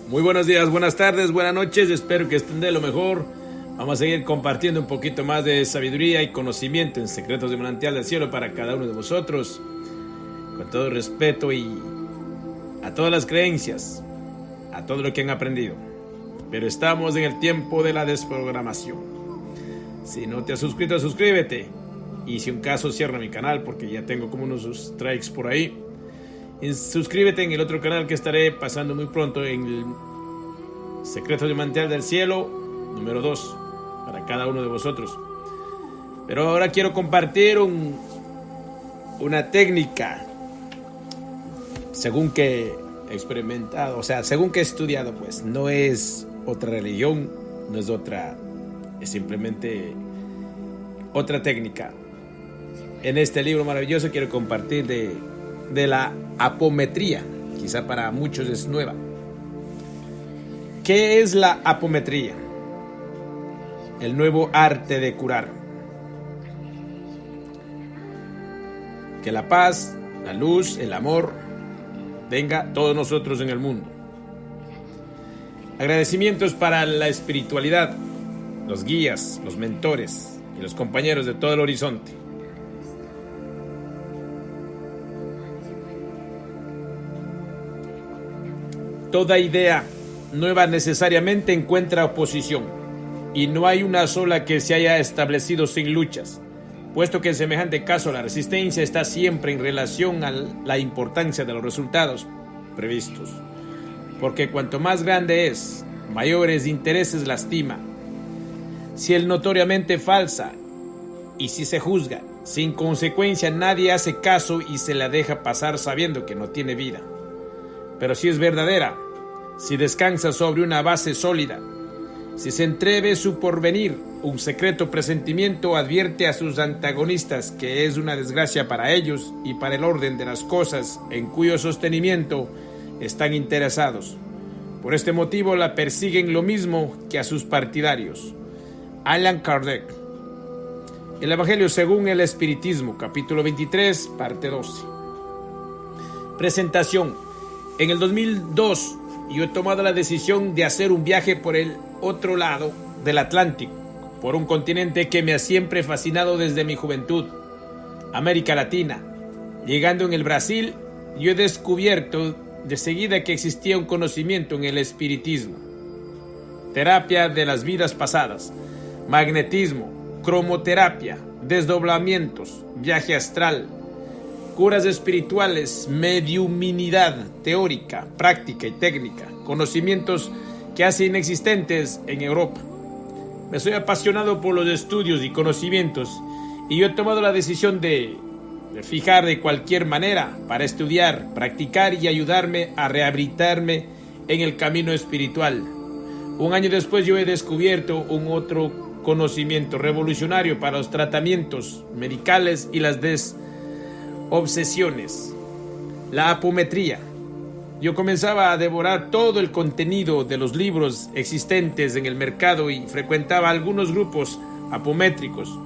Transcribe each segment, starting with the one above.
Muy buenos días, buenas tardes, buenas noches, espero que estén de lo mejor. Vamos a seguir compartiendo un poquito más de sabiduría y conocimiento en Secretos de Manantial del Cielo para cada uno de vosotros, con todo respeto y a todas las creencias, a todo lo que han aprendido. Pero estamos en el tiempo de la desprogramación. Si no te has suscrito, suscríbete. Y si un caso, cierra mi canal porque ya tengo como unos strikes por ahí. Y suscríbete en el otro canal que estaré pasando muy pronto, en el Secretos de Manantial del Cielo número 2 para cada uno de vosotros. Pero ahora quiero compartir una técnica según que he experimentado, o sea, según que he estudiado, pues no es otra religión, no es otra, es simplemente otra técnica. En este libro maravilloso quiero compartir de la apometría, quizá para muchos es nueva. ¿Qué es la apometría? El nuevo arte de curar. Que la paz, la luz, el amor venga a todos nosotros en el mundo. Agradecimientos para la espiritualidad, los guías, los mentores y los compañeros de todo el horizonte. Toda idea nueva necesariamente encuentra oposición, y no hay una sola que se haya establecido sin luchas, puesto que en semejante caso la resistencia está siempre en relación a la importancia de los resultados previstos, porque cuanto más grande es, mayores intereses lastima. Si es notoriamente falsa y si se juzga sin consecuencia, nadie hace caso y se la deja pasar sabiendo que no tiene vida. Pero si es verdadera, si descansa sobre una base sólida, si se entreve su porvenir, un secreto presentimiento advierte a sus antagonistas que es una desgracia para ellos y para el orden de las cosas en cuyo sostenimiento están interesados. Por este motivo la persiguen lo mismo que a sus partidarios. Allan Kardec. El Evangelio según el Espiritismo, capítulo 23, parte 12. Presentación. En el 2002 yo he tomado la decisión de hacer un viaje por el otro lado del Atlántico, por un continente que me ha siempre fascinado desde mi juventud, América Latina. Llegando en el Brasil, yo he descubierto de seguida que existía un conocimiento en el espiritismo, terapia de las vidas pasadas, magnetismo, cromoterapia, desdoblamientos, viaje astral, curas espirituales, mediuminidad teórica, práctica y técnica, conocimientos que hace inexistentes en Europa. Me soy apasionado por los estudios y conocimientos y yo he tomado la decisión de fijar de cualquier manera para estudiar, practicar y ayudarme a rehabilitarme en el camino espiritual. Un año después yo he descubierto un otro conocimiento revolucionario para los tratamientos medicales y las obsesiones, la apometría. Yo comenzaba a devorar todo el contenido de los libros existentes en el mercado y frecuentaba algunos grupos apométricos.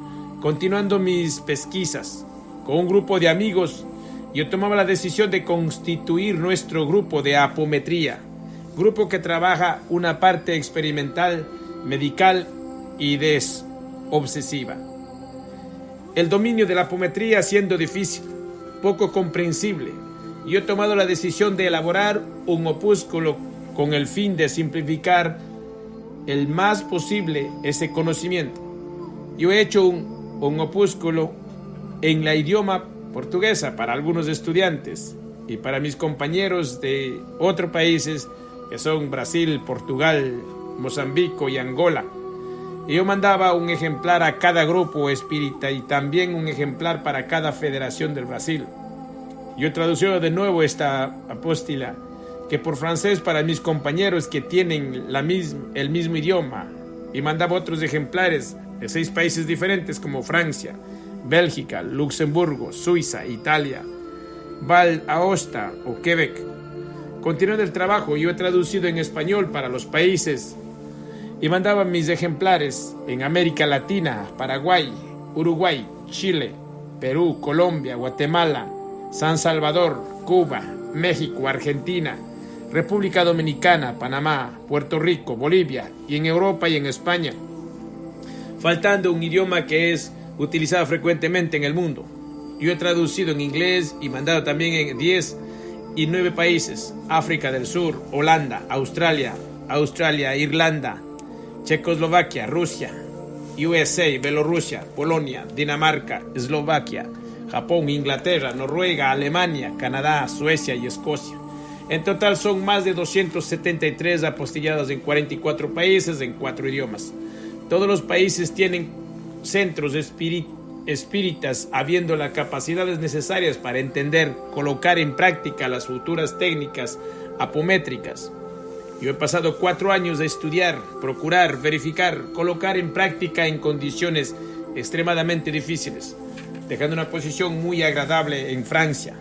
Continuando mis pesquisas con un grupo de amigos, yo tomaba la decisión de constituir nuestro grupo de apometría, grupo que trabaja una parte experimental, medical y desobsesiva. El dominio de la apometría siendo difícil, poco comprensible, yo he tomado la decisión de elaborar un opúsculo con el fin de simplificar el más posible ese conocimiento. Yo he hecho un opúsculo en la idioma portuguesa para algunos estudiantes y para mis compañeros de otros países que son Brasil, Portugal, Mozambique y Angola. Y yo mandaba un ejemplar a cada grupo espírita y también un ejemplar para cada federación del Brasil. Yo he traducido de nuevo esta apóstila, que por francés para mis compañeros que tienen el mismo idioma, y mandaba otros ejemplares de 6 países diferentes como Francia, Bélgica, Luxemburgo, Suiza, Italia, Val Aosta o Quebec. Continuando el trabajo, yo he traducido en español para los países y mandaba mis ejemplares en América Latina, Paraguay, Uruguay, Chile, Perú, Colombia, Guatemala, San Salvador, Cuba, México, Argentina, República Dominicana, Panamá, Puerto Rico, Bolivia y en Europa y en España, faltando un idioma que es utilizado frecuentemente en el mundo. Yo he traducido en inglés y mandado también en 10 y 9 países: África del Sur, Holanda, Australia, Irlanda, Checoslovaquia, Rusia, USA, Bielorrusia, Polonia, Dinamarca, Eslovaquia, Japón, Inglaterra, Noruega, Alemania, Canadá, Suecia y Escocia. En total son más de 273 apostillados en 44 países en 4 idiomas. Todos los países tienen centros espíritas, habiendo las capacidades necesarias para entender, colocar en práctica las futuras técnicas apométricas. Yo he pasado 4 años de estudiar, procurar, verificar, colocar en práctica en condiciones extremadamente difíciles, dejando una posición muy agradable en Francia,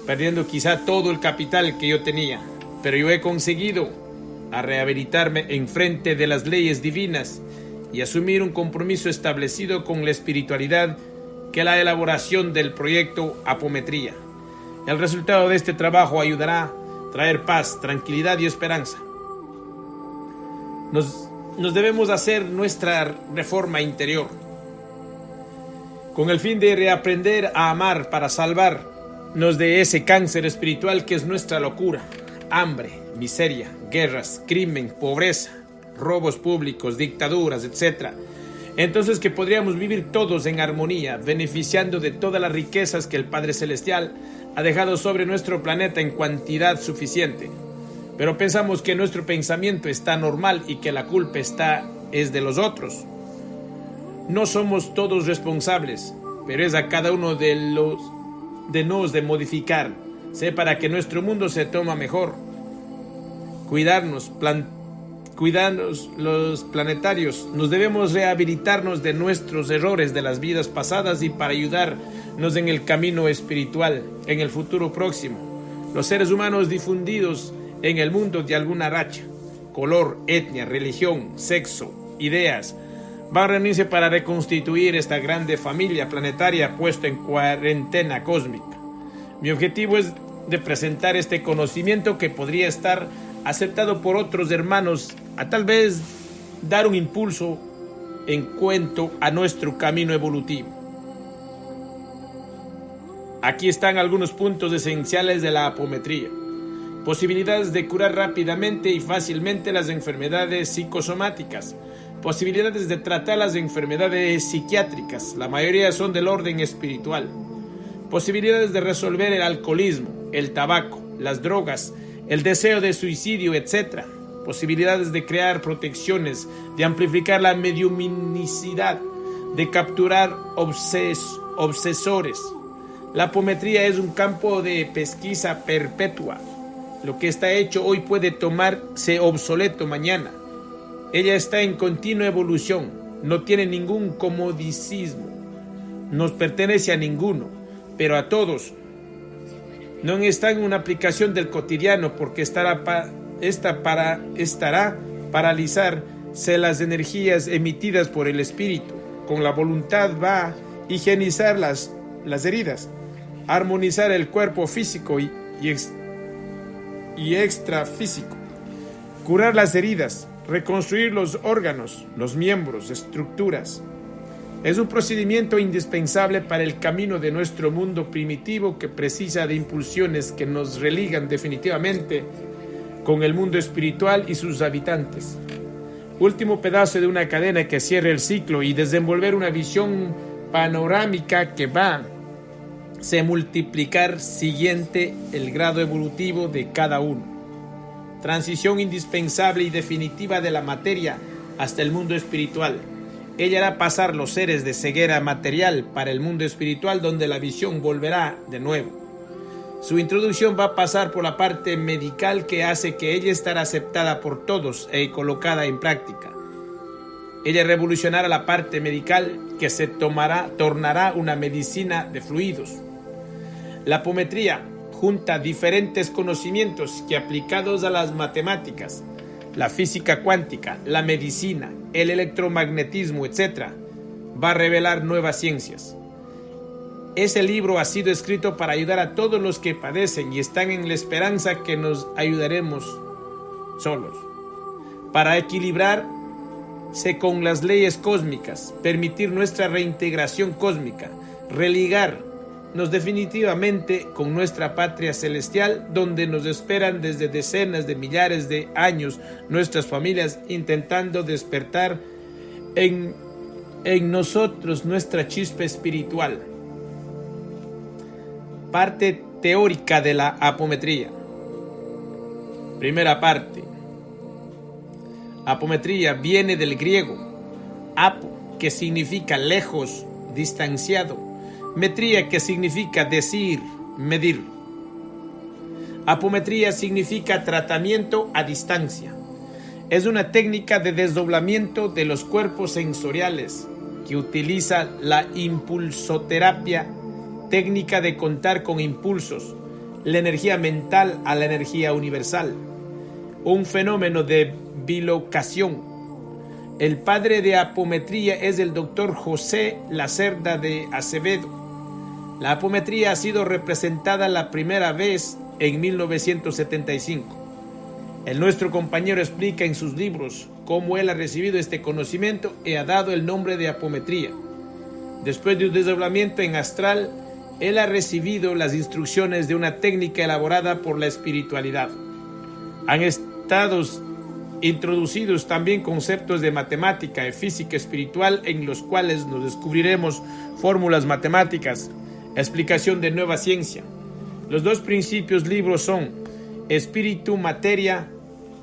perdiendo quizá todo el capital que yo tenía, pero yo he conseguido rehabilitarme en frente de las leyes divinas y asumir un compromiso establecido con la espiritualidad, que es la elaboración del proyecto Apometría. El resultado de este trabajo ayudará a traer paz, tranquilidad y esperanza. Nos debemos hacer nuestra reforma interior, con el fin de reaprender a amar para salvarnos de ese cáncer espiritual que es nuestra locura: hambre, miseria, guerras, crimen, pobreza, robos públicos, dictaduras, etc. Entonces que podríamos vivir todos en armonía, beneficiando de todas las riquezas que el Padre Celestial ha dejado sobre nuestro planeta en cantidad suficiente. Pero pensamos que nuestro pensamiento está normal y que la culpa es de los otros. No somos todos responsables, pero es a cada uno de nos de modificarse para que nuestro mundo se tome mejor. Cuidarnos los planetarios. Nos debemos rehabilitarnos de nuestros errores de las vidas pasadas y para ayudarnos en el camino espiritual en el futuro próximo. Los seres humanos difundidos en el mundo de alguna racha, color, etnia, religión, sexo, ideas, van a reunirse para reconstituir esta grande familia planetaria puesta en cuarentena cósmica. Mi objetivo es de presentar este conocimiento que podría estar aceptado por otros hermanos, a tal vez dar un impulso en cuanto a nuestro camino evolutivo. Aquí están algunos puntos esenciales de la apometría. Posibilidades de curar rápidamente y fácilmente las enfermedades psicosomáticas. Posibilidades de tratar las enfermedades psiquiátricas, la mayoría son del orden espiritual. Posibilidades de resolver el alcoholismo, el tabaco, las drogas, el deseo de suicidio, etc. Posibilidades de crear protecciones, de amplificar la mediumnicidad, de capturar obsesores. La apometría es un campo de pesquisa perpetua. Lo que está hecho hoy puede tomarse obsoleto mañana. Ella está en continua evolución, no tiene ningún comodicismo, no pertenece a ninguno, pero a todos. No está en una aplicación del cotidiano porque estará paralizarse las energías emitidas por el espíritu. Con la voluntad va a higienizar las heridas, armonizar el cuerpo físico y extrafísico, curar las heridas, reconstruir los órganos, los miembros, estructuras. Es un procedimiento indispensable para el camino de nuestro mundo primitivo que precisa de impulsiones que nos religan definitivamente con el mundo espiritual y sus habitantes. Último pedazo de una cadena que cierre el ciclo y desenvolver una visión panorámica que va a multiplicar siguiente el grado evolutivo de cada uno. Transición indispensable y definitiva de la materia hasta el mundo espiritual. Ella hará pasar los seres de ceguera material para el mundo espiritual, donde la visión volverá de nuevo. Su introducción va a pasar por la parte medical que hace que ella estará aceptada por todos e colocada en práctica. Ella revolucionará la parte medical que se tornará una medicina de fluidos. La apometría junta diferentes conocimientos que, aplicados a las matemáticas, la física cuántica, la medicina, el electromagnetismo, etc., va a revelar nuevas ciencias. Ese libro ha sido escrito para ayudar a todos los que padecen y están en la esperanza que nos ayudaremos solos, para equilibrarse con las leyes cósmicas, permitir nuestra reintegración cósmica, religarnos definitivamente con nuestra patria celestial, donde nos esperan desde decenas de millares de años nuestras familias, intentando despertar en nosotros nuestra chispa espiritual. Parte teórica de la apometría. Primera parte. Apometría viene del griego apo, que significa lejos, distanciado. Metría, que significa decir, medir. Apometría significa tratamiento a distancia. Es una técnica de desdoblamiento de los cuerpos sensoriales que utiliza la impulsoterapia, técnica de contar con impulsos, la energía mental a la energía universal, un fenómeno de bilocación. El padre de apometría es el doctor José Lacerda de Acevedo. La apometría ha sido representada la primera vez en 1975. Nuestro compañero explica en sus libros cómo él ha recibido este conocimiento y ha dado el nombre de apometría. Después de un desdoblamiento en astral, él ha recibido las instrucciones de una técnica elaborada por la espiritualidad. Han estado introducidos también conceptos de matemática y física espiritual, en los cuales nos descubriremos fórmulas matemáticas, explicación de nueva ciencia. Los dos principios libros son espíritu, materia,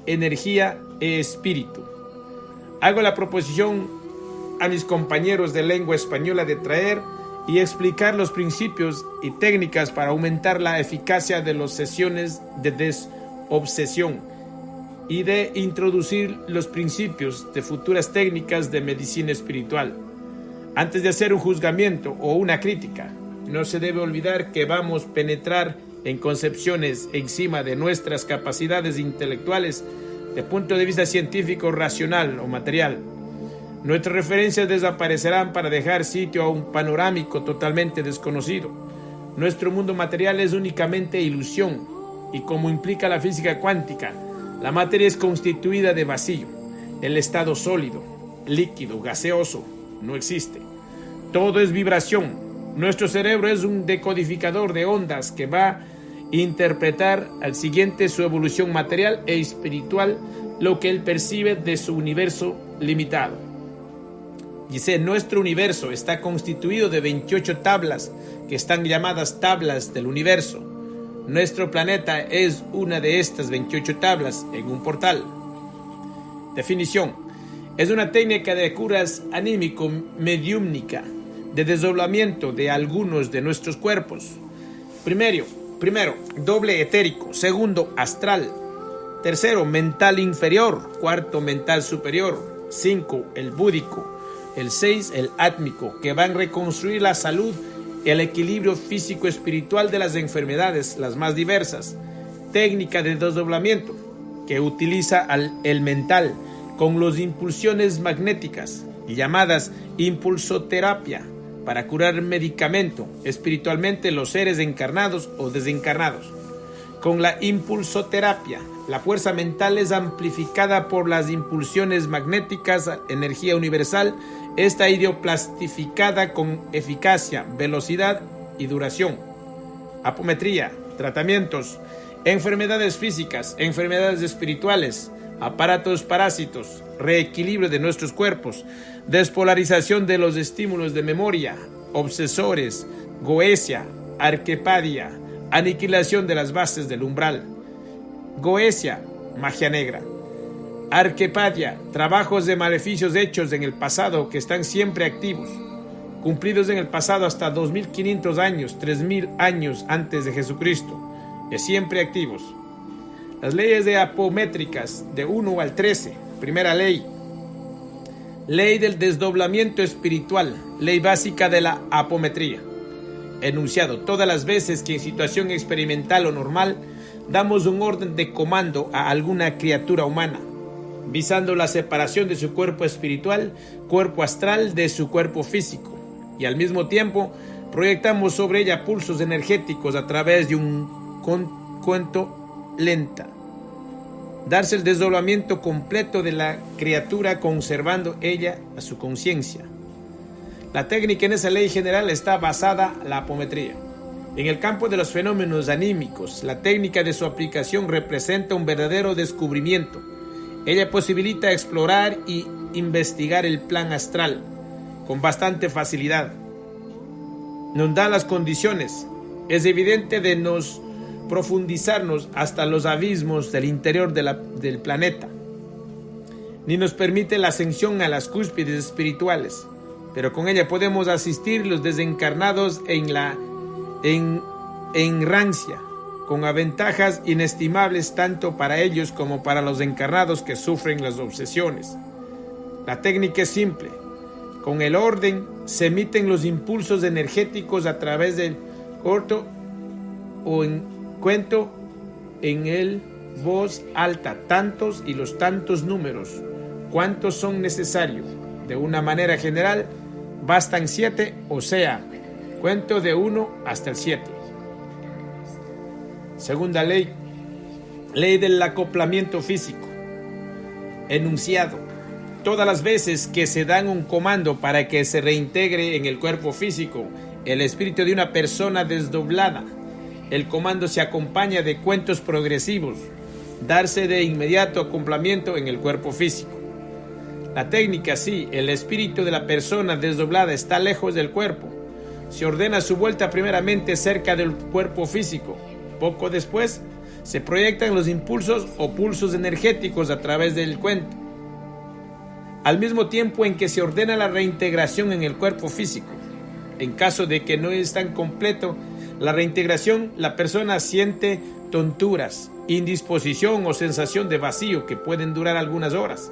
energía e espíritu. Hago la proposición a mis compañeros de lengua española de traer y explicar los principios y técnicas para aumentar la eficacia de las sesiones de desobsesión y de introducir los principios de futuras técnicas de medicina espiritual. Antes de hacer un juzgamiento o una crítica, no se debe olvidar que vamos a penetrar en concepciones encima de nuestras capacidades intelectuales de punto de vista científico, racional o material. Nuestras referencias desaparecerán para dejar sitio a un panorámico totalmente desconocido. Nuestro mundo material es únicamente ilusión, y como implica la física cuántica, la materia es constituida de vacío. El estado sólido, líquido, gaseoso, no existe. Todo es vibración. Nuestro cerebro es un decodificador de ondas que va a interpretar al siguiente su evolución material e espiritual, lo que él percibe de su universo limitado. Dice, nuestro universo está constituido de 28 tablas que están llamadas tablas del universo. Nuestro planeta es una de estas 28 tablas en un portal. Definición. Es una técnica de curas anímico-mediúmnica, de desdoblamiento de algunos de nuestros cuerpos. Primero, doble etérico. Segundo, astral. Tercero, mental inferior. Cuarto, mental superior. 5, el búdico. El 6, el átmico, que van a reconstruir la salud y el equilibrio físico-espiritual de las enfermedades, las más diversas. Técnica de desdoblamiento, que utiliza el mental con las impulsiones magnéticas, llamadas impulsoterapia, para curar medicamento espiritualmente los seres encarnados o desencarnados. Con la impulsoterapia, la fuerza mental es amplificada por las impulsiones magnéticas, energía universal. Esta idioplastificada con eficacia, velocidad y duración. Apometría, tratamientos, enfermedades físicas, enfermedades espirituales, aparatos parásitos, reequilibrio de nuestros cuerpos, despolarización de los estímulos de memoria, obsesores, goesia, arquepadia, aniquilación de las bases del umbral. Goesia, magia negra. Arquepadia, trabajos de maleficios hechos en el pasado que están siempre activos, cumplidos en el pasado hasta 2500 años, 3000 años antes de Jesucristo, y siempre activos. Las leyes de apométricas de 1 al 13. Primera ley. Ley del desdoblamiento espiritual, ley básica de la apometría. Enunciado: todas las veces que en situación experimental o normal damos un orden de comando a alguna criatura humana, visando la separación de su cuerpo espiritual, cuerpo astral, de su cuerpo físico, y al mismo tiempo Proyectamos sobre ella pulsos energéticos a través de un cuento lenta. Darse el desdoblamiento completo de la criatura conservando ella a su conciencia. La técnica en esa ley general está basada en la apometría. En el campo de los fenómenos anímicos, la técnica de su aplicación representa un verdadero descubrimiento. Ella posibilita explorar y investigar el plan astral con bastante facilidad. Nos da las condiciones. Es evidente de nos profundizarnos hasta los abismos del interior del planeta. Ni nos permite la ascensión a las cúspides espirituales, pero con ella podemos asistir los desencarnados en rancia, con ventajas inestimables tanto para ellos como para los encarnados que sufren las obsesiones. La técnica es simple. Con el orden se emiten los impulsos energéticos a través del corto o en cuento en el voz alta, tantos y los tantos números, cuantos son necesarios. De una manera general, bastan 7, o sea, cuento de 1 hasta el 7. Segunda ley, ley del acoplamiento físico. Enunciado. Todas las veces que se dan un comando para que se reintegre en el cuerpo físico el espíritu de una persona desdoblada, el comando se acompaña de cuentos progresivos, darse de inmediato acoplamiento en el cuerpo físico. La técnica, si el espíritu de la persona desdoblada está lejos del cuerpo, se ordena su vuelta primeramente cerca del cuerpo físico. Poco después, se proyectan los impulsos o pulsos energéticos a través del cuento, al mismo tiempo en que se ordena la reintegración en el cuerpo físico. En caso de que no es tan completo la reintegración, la persona siente tonturas, indisposición o sensación de vacío que pueden durar algunas horas.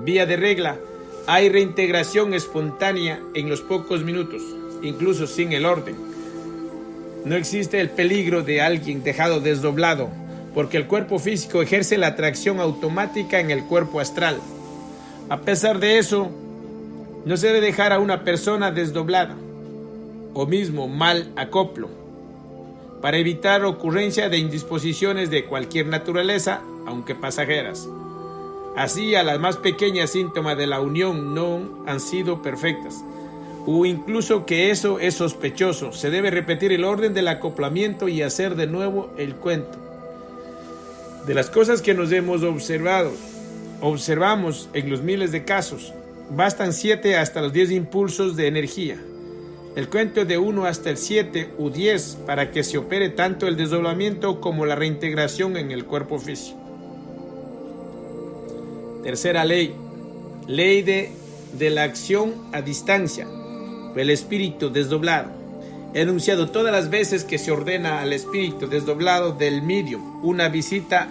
Vía de regla, hay reintegración espontánea en los pocos minutos, incluso sin el orden. No existe el peligro de alguien dejado desdoblado, porque el cuerpo físico ejerce la atracción automática en el cuerpo astral. A pesar de eso, no se debe dejar a una persona desdoblada o mismo mal acoplo para evitar ocurrencia de indisposiciones de cualquier naturaleza, aunque pasajeras. Así, a las más pequeñas síntomas de la unión no han sido perfectas, o incluso que eso es sospechoso, se debe repetir el orden del acoplamiento y hacer de nuevo el cuento. De las cosas que nos hemos observamos en los miles de casos, bastan 7 hasta los 10 impulsos de energía. El cuento de 1 hasta el 7 u 10 para que se opere tanto el desdoblamiento como la reintegración en el cuerpo físico. Tercera ley, ley de la acción a distancia, el espíritu desdoblado. Enunciado todas las veces que se ordena al espíritu desdoblado del medium una visita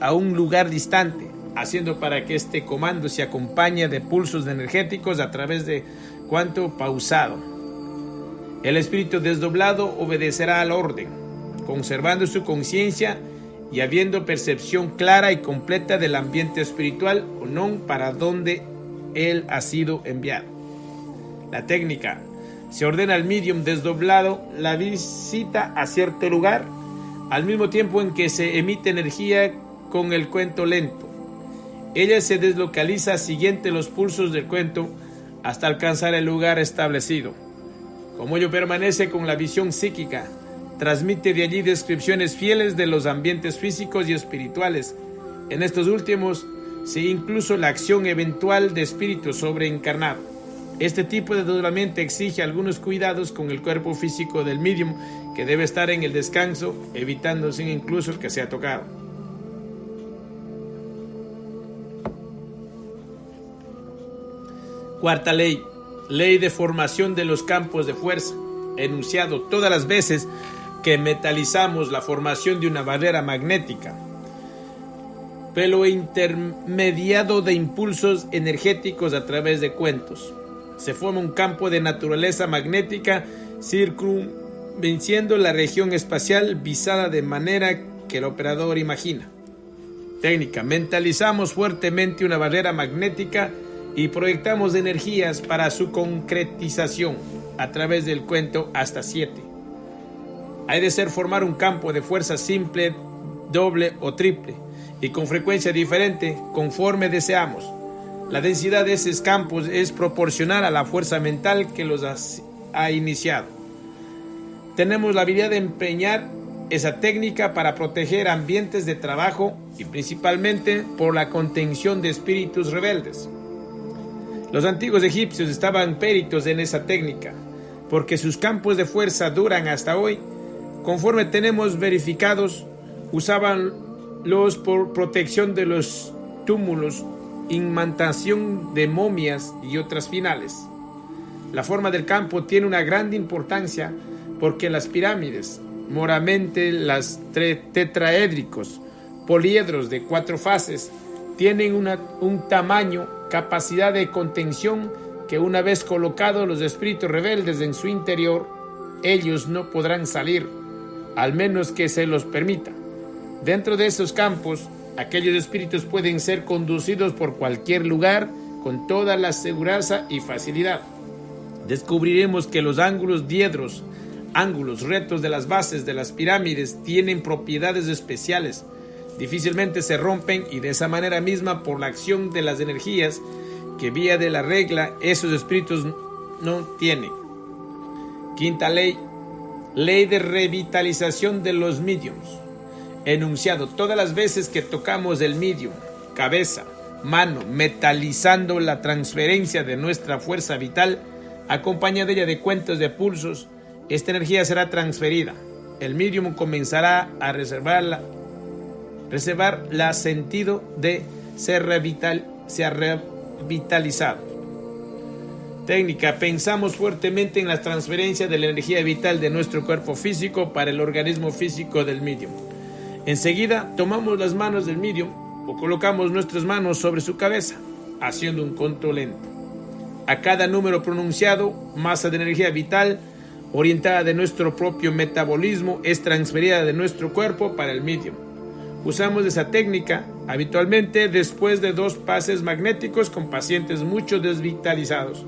a un lugar distante, haciendo para que este comando se acompañe de pulsos energéticos a través de cuanto pausado. El espíritu desdoblado obedecerá al orden, conservando su conciencia y habiendo percepción clara y completa del ambiente espiritual o no para donde él ha sido enviado. La técnica: se ordena al medium desdoblado la visita a cierto lugar, al mismo tiempo en que se emite energía con el cuento lento. Ella se deslocaliza siguiente los pulsos del cuento hasta alcanzar el lugar establecido. Como ello permanece con la visión psíquica, transmite de allí descripciones fieles de los ambientes físicos y espirituales. En estos últimos, se incluso la acción eventual de espíritu sobreencarnado. Este tipo de desdoblamiento exige algunos cuidados con el cuerpo físico del medium, que debe estar en el descanso, evitando sin incluso que sea tocado. Cuarta ley, ley de formación de los campos de fuerza. Enunciado todas las veces que metalizamos la formación de una barrera magnética, pero intermediado de impulsos energéticos a través de cuentos. Se forma un campo de naturaleza magnética circunvenciendo la región espacial visada de manera que el operador imagina. Técnica: mentalizamos fuertemente una barrera magnética y proyectamos energías para su concretización. a través del cuento hasta 7. Hay de ser formar un campo de fuerza simple, doble o triple, y con frecuencia diferente conforme deseamos. La densidad de esos campos es proporcional a la fuerza mental que los ha iniciado. Tenemos la habilidad de empeñar esa técnica para proteger ambientes de trabajo y principalmente por la contención de espíritus rebeldes. Los antiguos egipcios estaban peritos en esa técnica, porque sus campos de fuerza duran hasta hoy. Conforme tenemos verificados, usaban los por protección de los túmulos, imantación de momias y otras finales. La forma del campo tiene una gran importancia porque las pirámides, moramente las tetraédricos, poliedros de 4 fases, tienen un tamaño, capacidad de contención que una vez colocados los espíritus rebeldes en su interior, ellos no podrán salir, al menos que se los permita. Dentro de esos campos, aquellos espíritus pueden ser conducidos por cualquier lugar con toda la seguridad y facilidad. Descubriremos que los ángulos diedros, ángulos rectos de las bases de las pirámides tienen propiedades especiales. Difícilmente se rompen y de esa manera misma por la acción de las energías que vía de la regla esos espíritus no tienen. Quinta ley, ley de revitalización de los mediums. Enunciado: todas las veces que tocamos el medium, cabeza, mano, metalizando la transferencia de nuestra fuerza vital, acompañada ella de cuentos de pulsos, esta energía será transferida. El medium comenzará a reservar la sentido de ser revitalizado. Técnica: pensamos fuertemente en la transferencia de la energía vital de nuestro cuerpo físico para el organismo físico del medium. Enseguida tomamos las manos del medium o colocamos nuestras manos sobre su cabeza, haciendo un conto lento. A cada número pronunciado, masa de energía vital orientada de nuestro propio metabolismo es transferida de nuestro cuerpo para el medium. Usamos esa técnica habitualmente después de 2 pases magnéticos con pacientes mucho desvitalizados.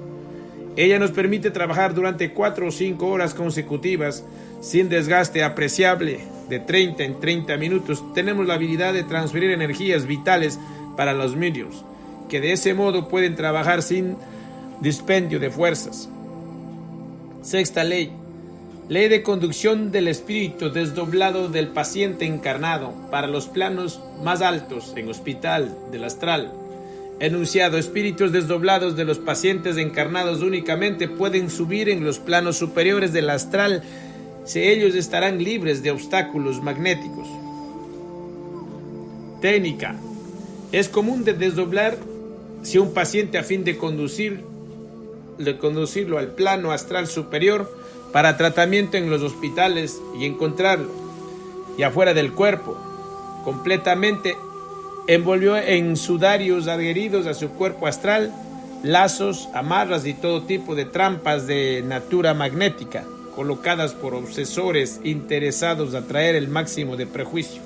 Ella nos permite trabajar durante 4 o 5 horas consecutivas sin desgaste apreciable. De 30 en 30 minutos tenemos la habilidad de transferir energías vitales para los mediums, que de ese modo pueden trabajar sin dispendio de fuerzas. Sexta ley, ley de conducción del espíritu desdoblado del paciente encarnado para los planos más altos en hospital del astral. Enunciado: espíritus desdoblados de los pacientes encarnados únicamente pueden subir en los planos superiores del astral si ellos estarán libres de obstáculos magnéticos. Técnica: es común de desdoblar si un paciente a fin de conducirlo al plano astral superior para tratamiento en los hospitales y encontrarlo y afuera del cuerpo, completamente envolvió en sudarios adheridos a su cuerpo astral, lazos, amarras y todo tipo de trampas de natura magnética, colocadas por obsesores interesados a traer el máximo de prejuicio.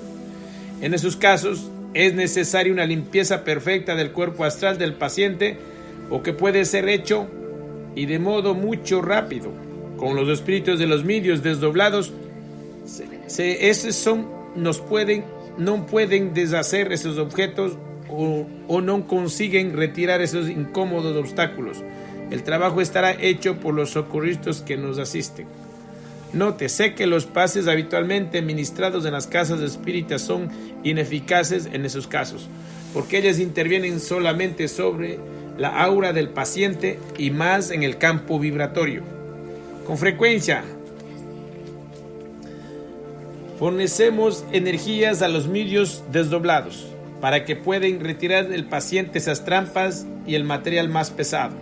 En esos casos es necesaria una limpieza perfecta del cuerpo astral del paciente, o que puede ser hecho y de modo mucho rápido con los espíritus de los medios desdoblados. No pueden deshacer esos objetos o no consiguen retirar esos incómodos obstáculos. El trabajo estará hecho por los socorristas que nos asisten. Nótese que los pases habitualmente ministrados en las casas espíritas son ineficaces en esos casos, porque ellas intervienen solamente sobre la aura del paciente y más en el campo vibratorio. Con frecuencia fornecemos energías a los medios desdoblados para que puedan retirar del paciente esas trampas y el material más pesado.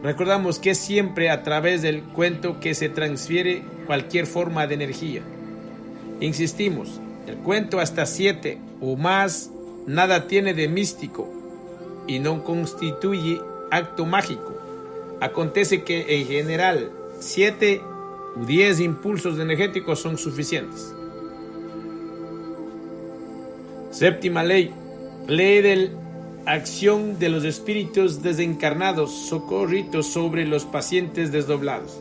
Recordamos que es siempre a través del cuento que se transfiere cualquier forma de energía. Insistimos, el cuento hasta 7 o más nada tiene de místico y no constituye acto mágico. Acontece que en general 7 u 10 impulsos energéticos son suficientes. Séptima ley, ley de acción de los espíritus desencarnados socorridos sobre los pacientes desdoblados.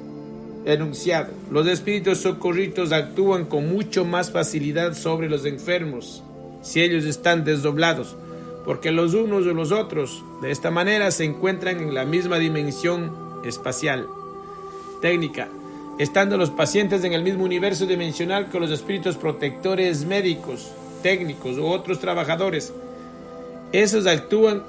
Enunciado. Los espíritus socorridos actúan con mucho más facilidad sobre los enfermos si ellos están desdoblados, porque los unos o los otros de esta manera se encuentran en la misma dimensión espacial. Técnica. Estando los pacientes en el mismo universo dimensional que los espíritus protectores médicos, técnicos u otros trabajadores, esos actúan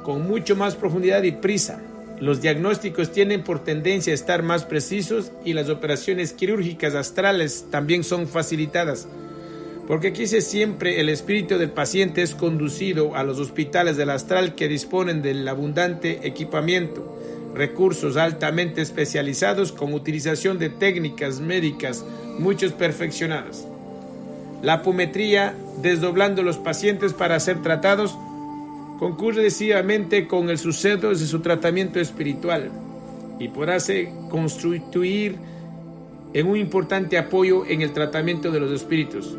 con mucho más profundidad y prisa. Los diagnósticos tienen por tendencia a estar más precisos y las operaciones quirúrgicas astrales también son facilitadas, porque aquí siempre el espíritu del paciente es conducido a los hospitales del astral que disponen del abundante equipamiento, recursos altamente especializados con utilización de técnicas médicas muchos perfeccionadas. La apometría, desdoblando los pacientes para ser tratados, concurre decisivamente con el suceso de su tratamiento espiritual y podrá constituir en un importante apoyo en el tratamiento de los espíritus.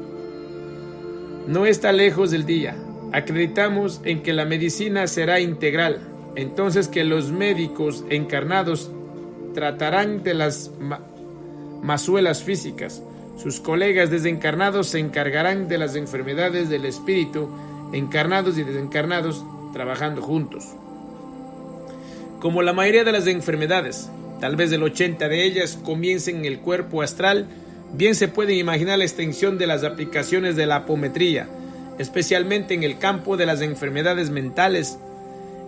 No está lejos del día. Acreditamos en que la medicina será integral, entonces que los médicos encarnados tratarán de las mazuelas físicas. Sus colegas desencarnados se encargarán de las enfermedades del espíritu, encarnados y desencarnados trabajando juntos. Como la mayoría de las enfermedades, tal vez el 80% de ellas comiencen en el cuerpo astral, bien se puede imaginar la extensión de las aplicaciones de la apometría, especialmente en el campo de las enfermedades mentales.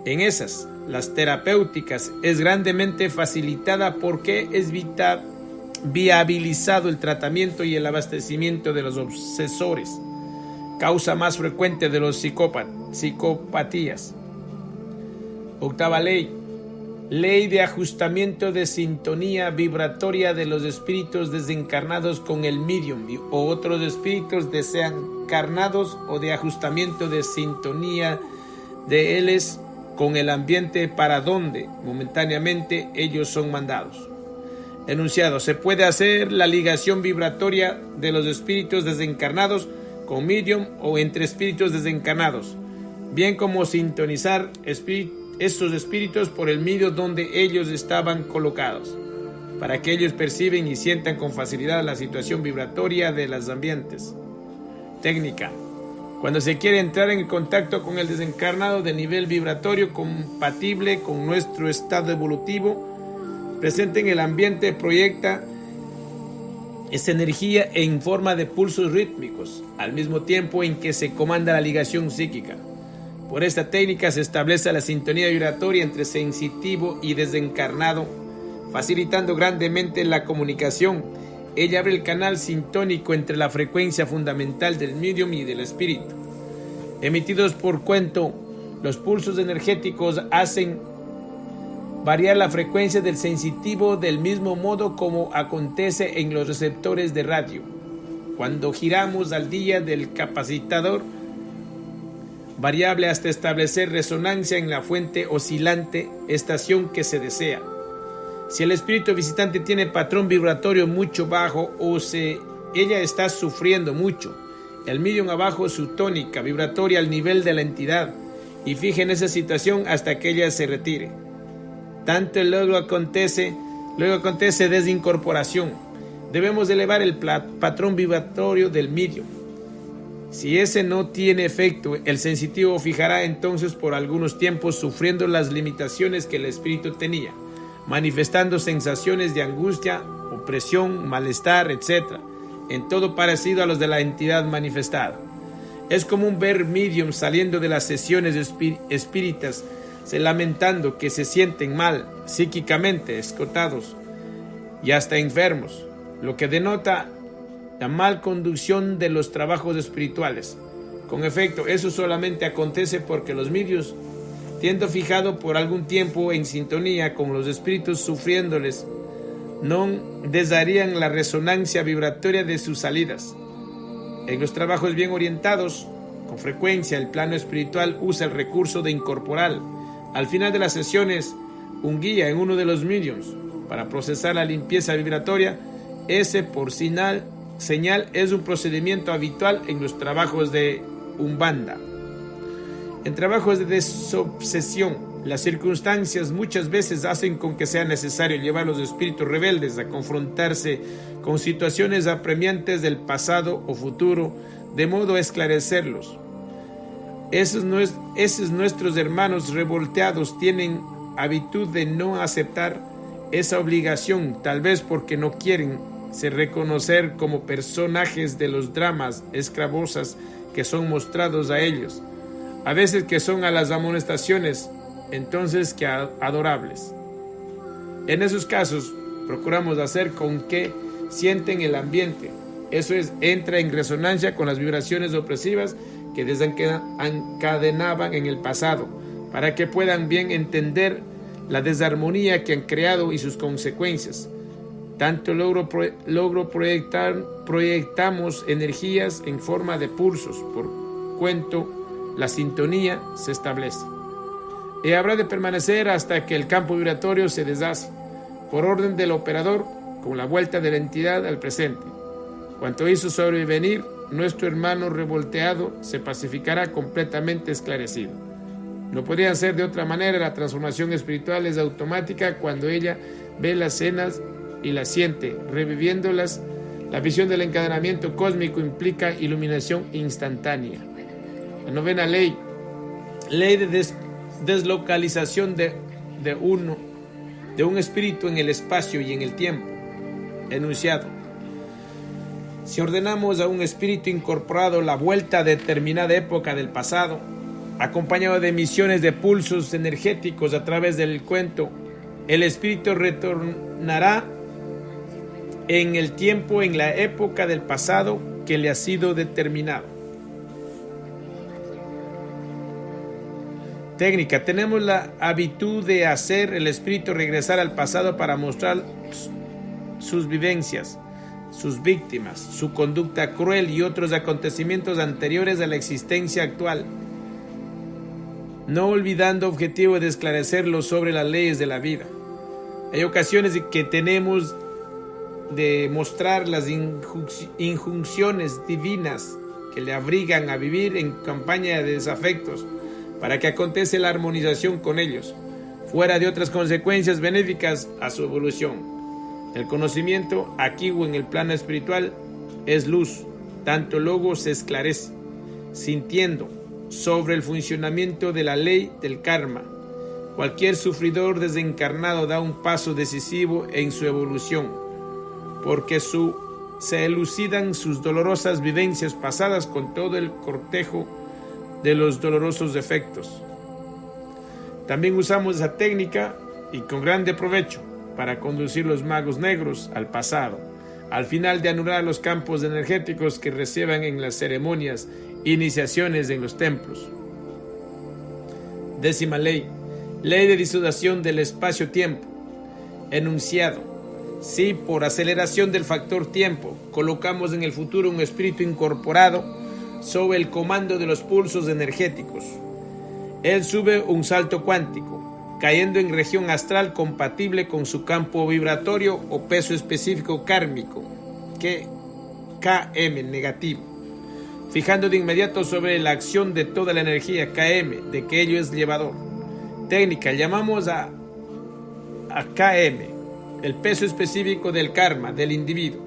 En esas, las terapéuticas es grandemente facilitada porque es viabilizado el tratamiento y el abastecimiento de los obsesores, causa más frecuente de los psicopatías. Octava ley. Ley de ajustamiento de sintonía vibratoria de los espíritus desencarnados con el medium o otros espíritus desencarnados, o de ajustamiento de sintonía de ellos con el ambiente para donde momentáneamente ellos son mandados. Enunciado. Se puede hacer la ligación vibratoria de los espíritus desencarnados con medium o entre espíritus desencarnados, bien como sintonizar estos espíritus por el medio donde ellos estaban colocados, para que ellos perciben y sientan con facilidad la situación vibratoria de los ambientes. Técnica. Cuando se quiere entrar en contacto con el desencarnado de nivel vibratorio compatible con nuestro estado evolutivo presente en el ambiente, proyecta esa energía en forma de pulsos rítmicos, al mismo tiempo en que se comanda la ligación psíquica. Por esta técnica se establece la sintonía vibratoria entre sensitivo y desencarnado, facilitando grandemente la comunicación. Ella abre el canal sintónico entre la frecuencia fundamental del medium y del espíritu. Emitidos por cuento, los pulsos energéticos hacen variar la frecuencia del sensitivo del mismo modo como acontece en los receptores de radio. Cuando giramos al día del capacitador variable hasta establecer resonancia en la fuente oscilante, estación que se desea. Si el espíritu visitante tiene patrón vibratorio mucho bajo o si ella está sufriendo mucho, el medium abajo su tónica vibratoria al nivel de la entidad y fije en esa situación hasta que ella se retire. Tanto luego acontece desincorporación. Debemos elevar el patrón vibratorio del medium. Si ese no tiene efecto, el sensitivo fijará entonces por algunos tiempos sufriendo las limitaciones que el espíritu tenía, manifestando sensaciones de angustia, opresión, malestar, etc., en todo parecido a los de la entidad manifestada. Es común ver mediums saliendo de las sesiones espíritas, lamentando que se sienten mal, psíquicamente escotados y hasta enfermos, lo que denota la mal conducción de los trabajos espirituales. Con efecto, eso solamente acontece porque los medios, siendo fijados por algún tiempo en sintonía con los espíritus sufriéndoles, no desharían la resonancia vibratoria de sus salidas. En los trabajos bien orientados, con frecuencia el plano espiritual usa el recurso de incorporal. Al final de las sesiones, un guía en uno de los mediums para procesar la limpieza vibratoria. Ese por señal es un procedimiento habitual en los trabajos de Umbanda. En trabajos de desobsesión, Las circunstancias muchas veces hacen con que sea necesario llevar a los espíritus rebeldes a confrontarse con situaciones apremiantes del pasado o futuro, de modo a esclarecerlos. Esos nuestros hermanos revolteados tienen habitud de no aceptar esa obligación, tal vez porque no quieren ser reconocer como personajes de los dramas escravosas que son mostrados a ellos, a veces que son a las amonestaciones, entonces que adorables. En esos casos, procuramos hacer con que sienten el ambiente, eso es, entra en resonancia con las vibraciones opresivas que desencadenaban en el pasado, para que puedan bien entender la desarmonía que han creado y sus consecuencias. Tanto proyectamos energías en forma de pulsos, por cuanto la sintonía se establece. Y habrá de permanecer hasta que el campo vibratorio se deshace, por orden del operador, con la vuelta de la entidad al presente. Cuanto hizo sobrevenir, nuestro hermano revolteado se pacificará completamente esclarecido. No podría ser de otra manera. La transformación espiritual es automática cuando ella ve las escenas y las siente, reviviéndolas. La visión del encadenamiento cósmico implica iluminación instantánea. La novena ley de deslocalización de un espíritu en el espacio y en el tiempo. Enunciado: si ordenamos a un espíritu incorporado la vuelta a determinada época del pasado, acompañado de emisiones de pulsos energéticos a través del cuento, el espíritu retornará en el tiempo, en la época del pasado que le ha sido determinado. Técnica: tenemos la habitud de hacer el espíritu regresar al pasado para mostrar sus vivencias, sus víctimas, su conducta cruel y otros acontecimientos anteriores a la existencia actual, no olvidando objetivo de esclarecerlo sobre las leyes de la vida. Hay ocasiones que tenemos de mostrar las injunciones divinas que le obligan a vivir en campaña de desafectos, para que acontece la armonización con ellos, fuera de otras consecuencias benéficas a su evolución. El conocimiento, aquí o en el plano espiritual, es luz, tanto luego se esclarece, sintiendo sobre el funcionamiento de la ley del karma. Cualquier sufridor desencarnado da un paso decisivo en su evolución, porque se elucidan sus dolorosas vivencias pasadas con todo el cortejo de los dolorosos efectos. También usamos esa técnica y con grande provecho para conducir los magos negros al pasado, al final de anular los campos energéticos que reciban en las ceremonias e iniciaciones en los templos. Décima ley de disociación del espacio-tiempo. Enunciado: si por aceleración del factor tiempo colocamos en el futuro un espíritu incorporado sobre el comando de los pulsos energéticos, él sube un salto cuántico, cayendo en región astral compatible con su campo vibratorio o peso específico kármico, que KM negativo, fijando de inmediato sobre la acción de toda la energía KM, de que ello es llevador. Técnica: llamamos a KM el peso específico del karma del individuo.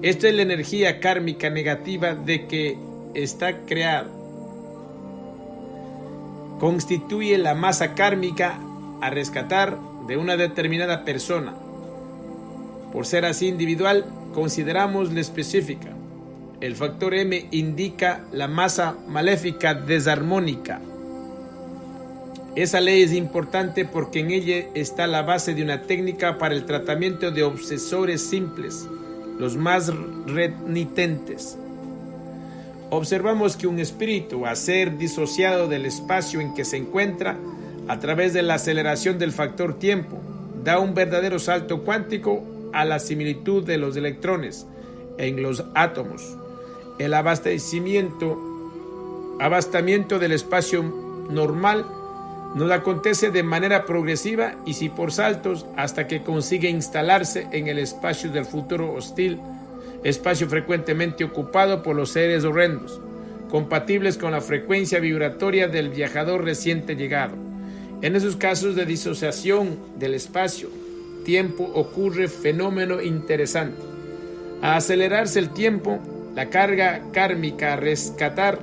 Esta es la energía kármica negativa de que está creado. Constituye la masa kármica a rescatar de una determinada persona. Por ser así individual, consideramos la específica. El factor M indica la masa maléfica desarmónica. Esa ley es importante porque en ella está la base de una técnica para el tratamiento de obsesores simples, los más renitentes. Observamos que un espíritu, a ser disociado del espacio en que se encuentra, a través de la aceleración del factor tiempo, da un verdadero salto cuántico a la similitud de los electrones en los átomos. El abastamiento del espacio normal nos acontece de manera progresiva y si por saltos hasta que consigue instalarse en el espacio del futuro hostil, espacio frecuentemente ocupado por los seres horrendos, compatibles con la frecuencia vibratoria del viajador reciente llegado. En esos casos de disociación del espacio-tiempo ocurre fenómeno interesante. A acelerarse el tiempo, la carga kármica a rescatar,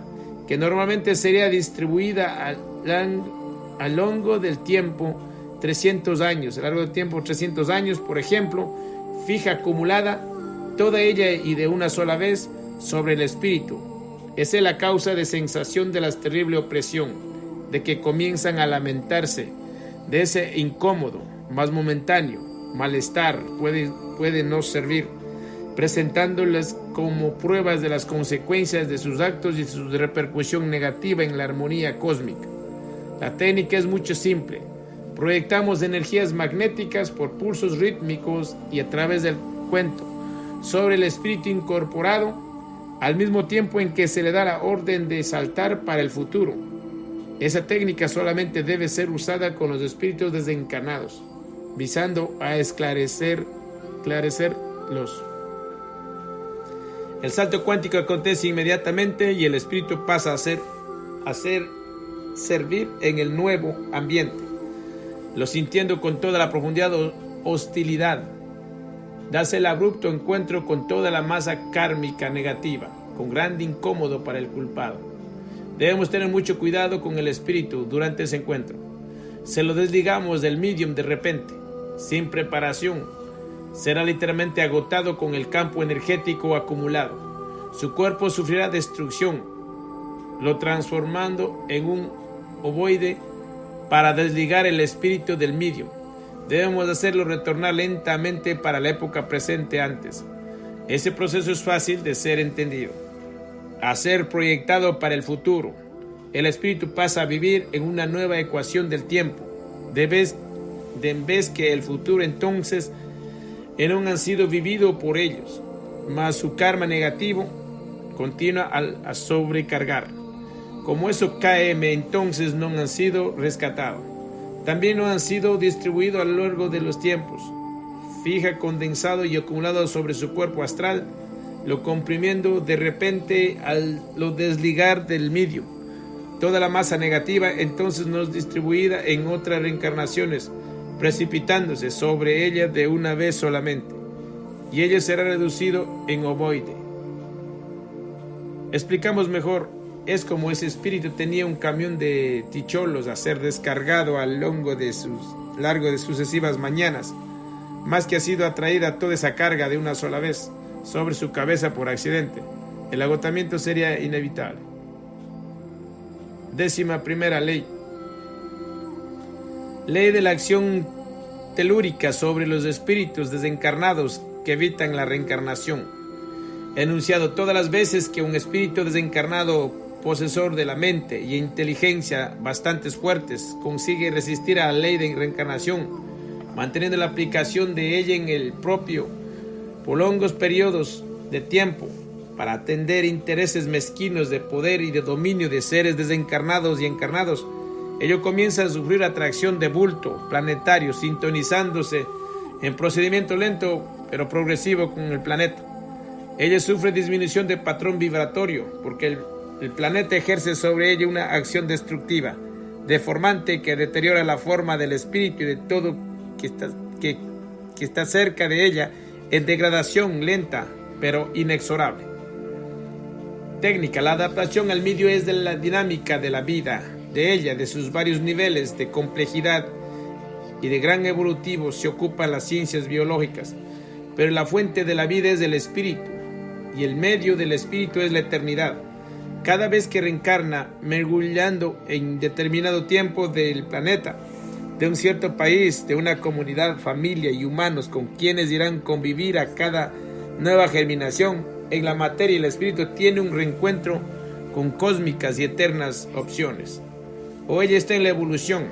que normalmente sería distribuida a lo largo del tiempo 300 años, a lo largo del tiempo 300 años, por ejemplo, fija acumulada toda ella y de una sola vez sobre el espíritu. Esa es la causa de sensación de la terrible opresión, de que comienzan a lamentarse, de ese incómodo, más momentáneo, malestar puede no servir, presentándoles como pruebas de las consecuencias de sus actos y su repercusión negativa en la armonía cósmica. La técnica es mucho simple. Proyectamos energías magnéticas por pulsos rítmicos y a través del cuento sobre el espíritu incorporado, al mismo tiempo en que se le da la orden de saltar para el futuro. Esa técnica solamente debe ser usada con los espíritus desencarnados, visando a esclarecerlos. El salto cuántico acontece inmediatamente y el espíritu pasa a servir en el nuevo ambiente, lo sintiendo con toda la profundidad o hostilidad. Dase el abrupto encuentro con toda la masa kármica negativa, con grande incómodo para el culpado. Debemos tener mucho cuidado con el espíritu durante ese encuentro. Se lo desligamos del medium de repente, sin preparación. Será literalmente agotado con el campo energético acumulado. Su cuerpo sufrirá destrucción, lo transformando en un ovoide para desligar el espíritu del medium. Debemos hacerlo retornar lentamente para la época presente antes. Ese proceso es fácil de ser entendido. A ser proyectado para el futuro. El espíritu pasa a vivir en una nueva ecuación del tiempo. En vez que el futuro entonces no han sido vivido por ellos, mas su karma negativo continúa a sobrecargar. Como eso KM entonces no han sido rescatados. También no han sido distribuidos a lo largo de los tiempos. Fija, condensado y acumulado sobre su cuerpo astral, lo comprimiendo de repente al lo desligar del medio. Toda la masa negativa entonces no es distribuida en otras reencarnaciones, precipitándose sobre ella de una vez solamente, y ella será reducido en ovoide. Explicamos mejor. Es como ese espíritu tenía un camión de ticholos a ser descargado a lo largo de sucesivas mañanas, más que ha sido atraída toda esa carga de una sola vez sobre su cabeza por accidente. El agotamiento sería inevitable. 11ª ley. Ley de la acción telúrica sobre los espíritus desencarnados que evitan la reencarnación. He enunciado todas las veces que un espíritu desencarnado posesor de la mente y inteligencia bastantes fuertes consigue resistir a la ley de reencarnación, manteniendo la aplicación de ella en el propio por longos periodos de tiempo para atender intereses mezquinos de poder y de dominio de seres desencarnados y encarnados. Ello comienza a sufrir atracción de bulto planetario, sintonizándose en procedimiento lento pero progresivo con el planeta. Ella sufre disminución de patrón vibratorio porque el planeta ejerce sobre ella una acción destructiva, deformante que deteriora la forma del espíritu y de todo que está cerca de ella en degradación lenta pero inexorable. Técnica. La adaptación al medio es de la dinámica de la vida, de ella, de sus varios niveles de complejidad y de gran evolutivo se ocupan las ciencias biológicas, pero la fuente de la vida es el espíritu y el medio del espíritu es la eternidad. Cada vez que reencarna, mergullando en determinado tiempo del planeta, de un cierto país, de una comunidad, familia y humanos con quienes irán convivir a cada nueva germinación, en la materia y el espíritu tiene un reencuentro con cósmicas y eternas opciones. O ella está en la evolución,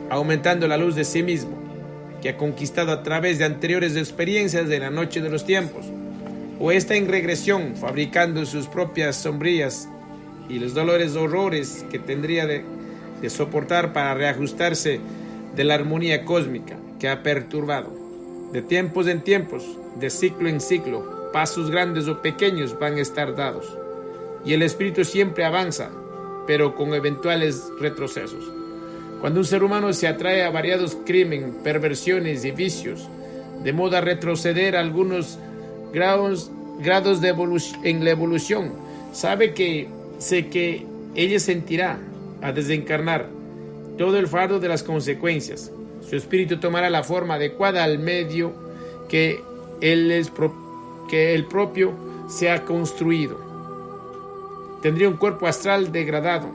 aumentando la luz de sí mismo, que ha conquistado a través de anteriores experiencias de la noche de los tiempos, o está en regresión, fabricando sus propias sombrías y los dolores horrores que tendría de soportar para reajustarse de la armonía cósmica que ha perturbado. De tiempos en tiempos, de ciclo en ciclo, pasos grandes o pequeños van a estar dados, y el espíritu siempre avanza, pero con eventuales retrocesos. Cuando un ser humano se atrae a variados crímenes, perversiones y vicios, de modo a retroceder a algunos grados en la evolución, sé que ella sentirá a desencarnar todo el fardo de las consecuencias. Su espíritu tomará la forma adecuada al medio que el propio se ha construido. Tendría un cuerpo astral degradado,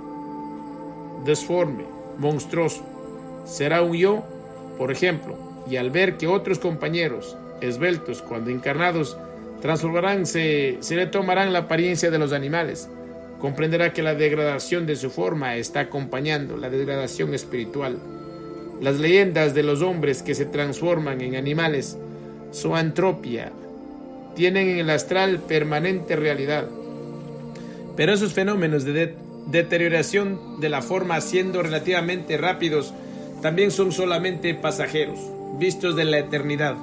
deforme, monstruoso. Será un yo, por ejemplo, y al ver que otros compañeros esbeltos, cuando encarnados, se le tomarán la apariencia de los animales, comprenderá que la degradación de su forma está acompañando la degradación espiritual. Las leyendas de los hombres que se transforman en animales, zoantropía, tienen en el astral permanente realidad. Pero esos fenómenos de deterioración de la forma, siendo relativamente rápidos, también son solamente pasajeros, vistos de la eternidad.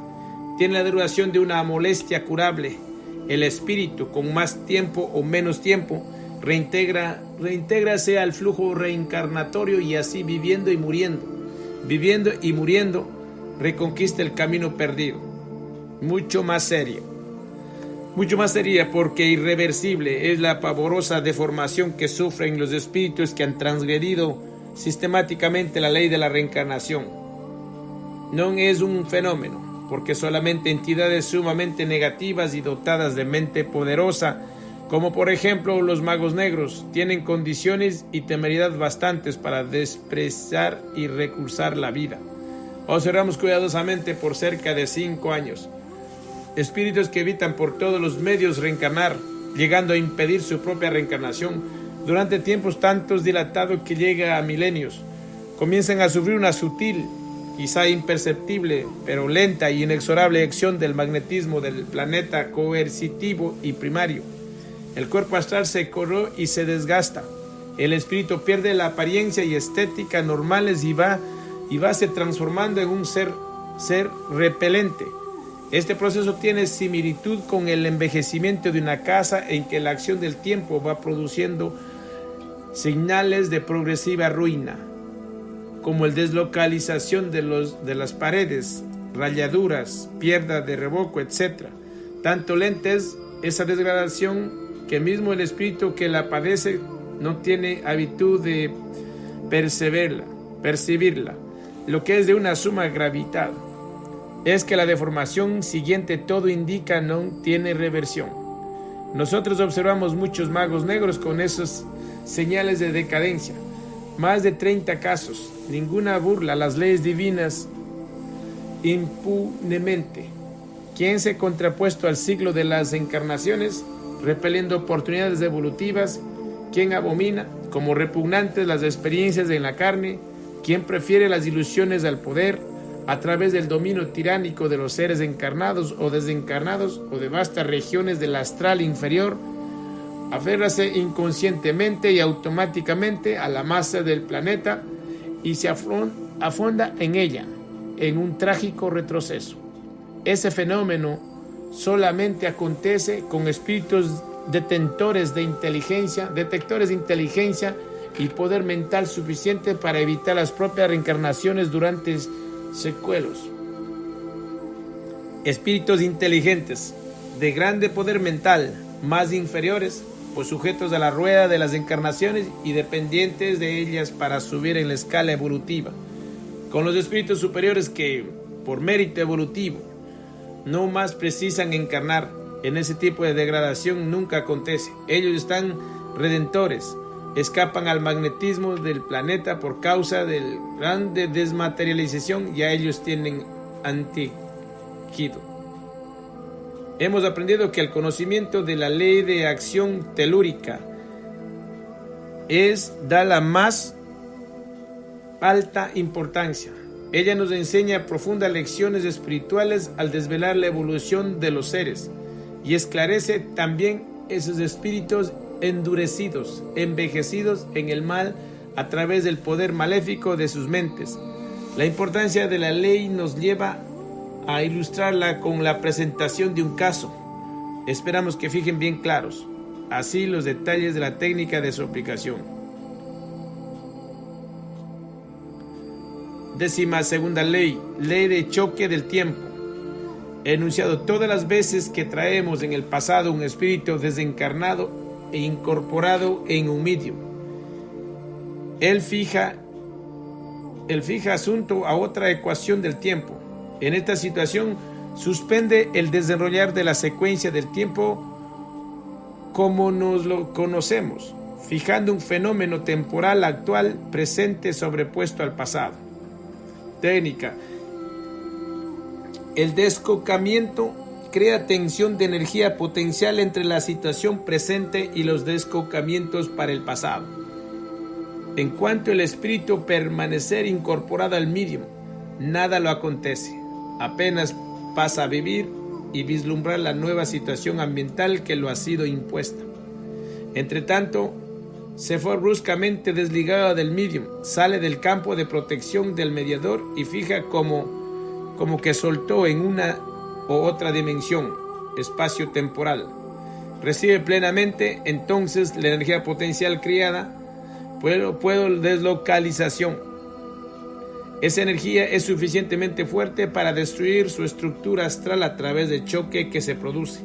Tienen la duración de una molestia curable. El espíritu, con más tiempo o menos tiempo, reintégrase al flujo reencarnatorio y así viviendo y muriendo, reconquista el camino perdido. Mucho más seria porque irreversible es la pavorosa deformación que sufren los espíritus que han transgredido sistemáticamente la ley de la reencarnación. No es un fenómeno, porque solamente entidades sumamente negativas y dotadas de mente poderosa, como por ejemplo los magos negros, tienen condiciones y temeridad bastantes para despreciar y recursar la vida. Observamos cuidadosamente por cerca de 5 años. Espíritus que evitan por todos los medios reencarnar, llegando a impedir su propia reencarnación durante tiempos tantos dilatados que llega a milenios, comienzan a sufrir una sutil, quizá imperceptible, pero lenta y inexorable acción del magnetismo del planeta coercitivo y primario. El cuerpo astral se corroe y se desgasta. El espíritu pierde la apariencia y estética normales y va se transformando en un ser repelente. Este proceso tiene similitud con el envejecimiento de una casa en que la acción del tiempo va produciendo señales de progresiva ruina, como el deslocalización de las paredes, rayaduras, pierda de revoco, etc. Tanto lenta es esa degradación que mismo el espíritu que la padece no tiene habitud de percibirla. Lo que es de una suma gravedad es que la deformación siguiente todo indica no tiene reversión. Nosotros observamos muchos magos negros con esas señales de decadencia. Más de 30 casos, ninguna burla a las leyes divinas impunemente. ¿Quién se ha contrapuesto al ciclo de las encarnaciones, repeliendo oportunidades evolutivas? ¿Quién abomina como repugnantes las experiencias en la carne? ¿Quién prefiere las ilusiones al poder a través del dominio tiránico de los seres encarnados o desencarnados o de vastas regiones del astral inferior? Aférrase inconscientemente y automáticamente a la masa del planeta y se afonda en ella, en un trágico retroceso. Ese fenómeno solamente acontece con espíritus detectores de inteligencia y poder mental suficiente para evitar las propias reencarnaciones durante secuelos. Espíritus inteligentes, de grande poder mental, más inferiores, pues sujetos a la rueda de las encarnaciones y dependientes de ellas para subir en la escala evolutiva, con los espíritus superiores que, por mérito evolutivo, no más precisan encarnar. En ese tipo de degradación nunca acontece. Ellos están redentores, escapan al magnetismo del planeta por causa de la grande desmaterialización, y a ellos tienen antídoto. Hemos aprendido que el conocimiento de la ley de acción telúrica da la más alta importancia. Ella nos enseña profundas lecciones espirituales al desvelar la evolución de los seres y esclarece también esos espíritus endurecidos, envejecidos en el mal a través del poder maléfico de sus mentes. La importancia de la ley nos lleva a ilustrarla con la presentación de un caso. Esperamos que fijen bien claros así los detalles de la técnica de su aplicación. 12ª ley, ley de choque del tiempo. Enunciado: todas las veces que traemos en el pasado un espíritu desencarnado e incorporado en un medium, él fija asunto a otra ecuación del tiempo. En esta situación suspende el desarrollar de la secuencia del tiempo como nos lo conocemos, fijando un fenómeno temporal actual presente sobrepuesto al pasado. Técnica: el descocamiento crea tensión de energía potencial entre la situación presente y los descocamientos para el pasado. En cuanto el espíritu permanecer incorporado al medium, nada lo acontece, apenas pasa a vivir y vislumbrar la nueva situación ambiental que lo ha sido impuesta. Entre tanto, se fue bruscamente desligado del medium, sale del campo de protección del mediador y fija como que soltó en una o otra dimensión, espacio-temporal. Recibe plenamente entonces la energía potencial creada, puedo deslocalización. Esa energía es suficientemente fuerte para destruir su estructura astral a través del choque que se produce,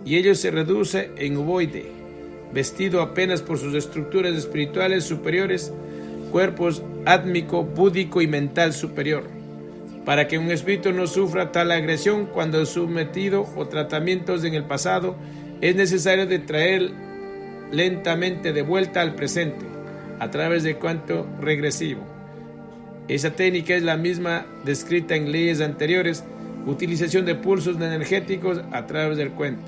y ello se reduce en ovoide, vestido apenas por sus estructuras espirituales superiores, cuerpos átmico, búdico y mental superior. Para que un espíritu no sufra tal agresión cuando es sometido o tratamientos en el pasado, es necesario de traer lentamente de vuelta al presente, a través de cuento regresivo. Esa técnica es la misma descrita en leyes anteriores: utilización de pulsos energéticos a través del cuento.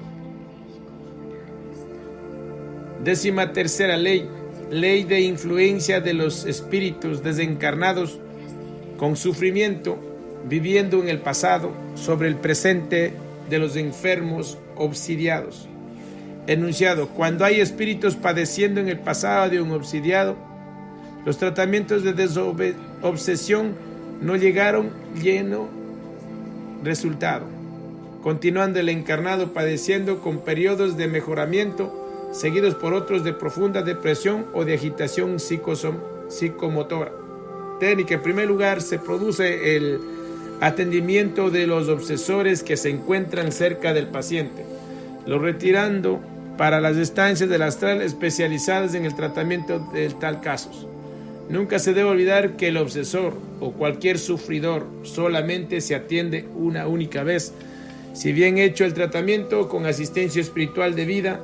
13ª ley, ley de influencia de los espíritus desencarnados con sufrimiento, viviendo en el pasado, sobre el presente de los enfermos obsidiados. Enunciado: cuando hay espíritus padeciendo en el pasado de un obsidiado, los tratamientos de desobsesión no llegaron lleno resultado, continuando el encarnado padeciendo con periodos de mejoramiento seguidos por otros de profunda depresión o de agitación psicomotora. Técnica: en primer lugar, se produce el atendimiento de los obsesores que se encuentran cerca del paciente, los retirando para las estancias del astral especializadas en el tratamiento de tal casos. Nunca se debe olvidar que el obsesor o cualquier sufridor solamente se atiende una única vez. Si bien hecho el tratamiento con asistencia espiritual debida,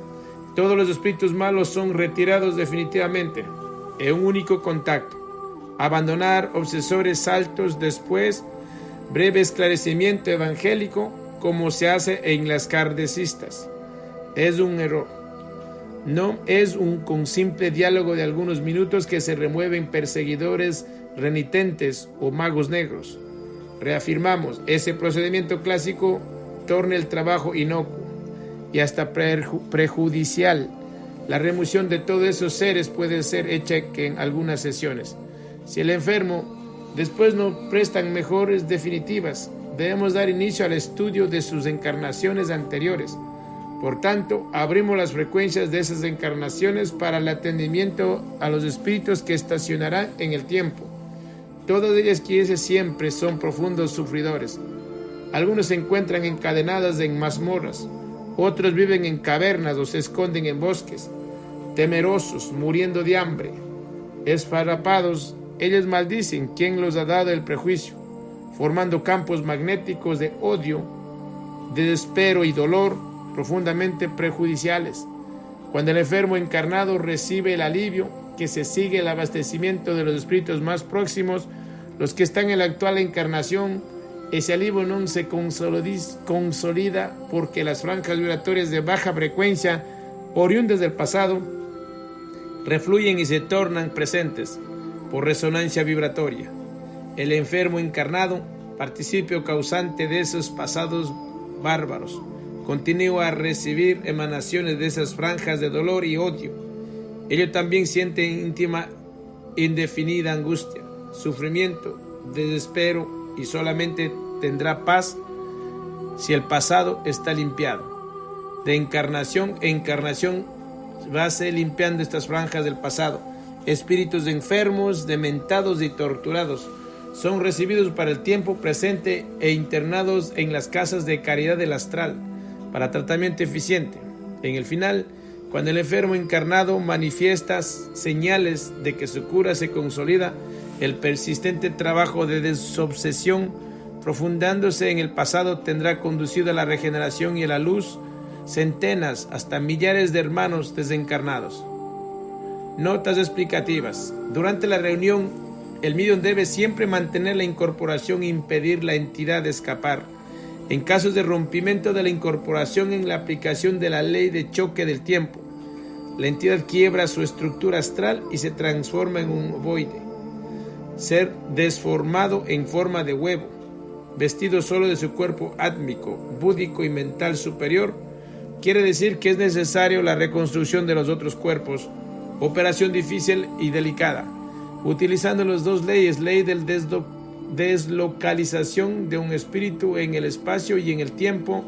todos los espíritus malos son retirados definitivamente en un único contacto. Abandonar obsesores altos después, breve esclarecimiento evangélico, como se hace en las kardecistas, es un error. No es con simple diálogo de algunos minutos que se remueven perseguidores renitentes o magos negros. Reafirmamos, ese procedimiento clásico torna el trabajo inocuo y hasta prejudicial. La remoción de todos esos seres puede ser hecha en algunas sesiones. Si el enfermo después no prestan mejores definitivas, debemos dar inicio al estudio de sus encarnaciones anteriores. Por tanto, abrimos las frecuencias de esas encarnaciones para el atendimiento a los espíritus que estacionarán en el tiempo. Todas ellas quienes siempre son profundos sufridores. Algunos se encuentran encadenadas en mazmorras, otros viven en cavernas o se esconden en bosques, temerosos, muriendo de hambre, esfarrapados. Ellos maldicen quien los ha dado el prejuicio, formando campos magnéticos de odio, de desespero y dolor profundamente prejudiciales. Cuando el enfermo encarnado recibe el alivio, que se sigue el abastecimiento de los espíritus más próximos, los que están en la actual encarnación, ese alivio no se consolida porque las franjas vibratorias de baja frecuencia, oriundas del pasado, refluyen y se tornan presentes por resonancia vibratoria. El enfermo encarnado, participio causante de esos pasados bárbaros, continúa a recibir emanaciones de esas franjas de dolor y odio. Ello también siente íntima, indefinida angustia, sufrimiento, desespero, y solamente tendrá paz si el pasado está limpiado. De encarnación en encarnación va a ser limpiando estas franjas del pasado. Espíritus enfermos, dementados y torturados son recibidos para el tiempo presente e internados en las casas de caridad del astral para tratamiento eficiente. En el final, cuando el enfermo encarnado manifiesta señales de que su cura se consolida, el persistente trabajo de desobsesión, profundándose en el pasado, tendrá conducido a la regeneración y a la luz centenas hasta millares de hermanos desencarnados. Notas explicativas. Durante la reunión, el medium debe siempre mantener la incorporación e impedir la entidad de escapar. En casos de rompimiento de la incorporación en la aplicación de la ley de choque del tiempo, la entidad quiebra su estructura astral y se transforma en un ovoide, ser desformado en forma de huevo, vestido solo de su cuerpo átmico, búdico y mental superior. Quiere decir que es necesario la reconstrucción de los otros cuerpos, operación difícil y delicada, utilizando las dos leyes, ley del deslocalización de un espíritu en el espacio y en el tiempo,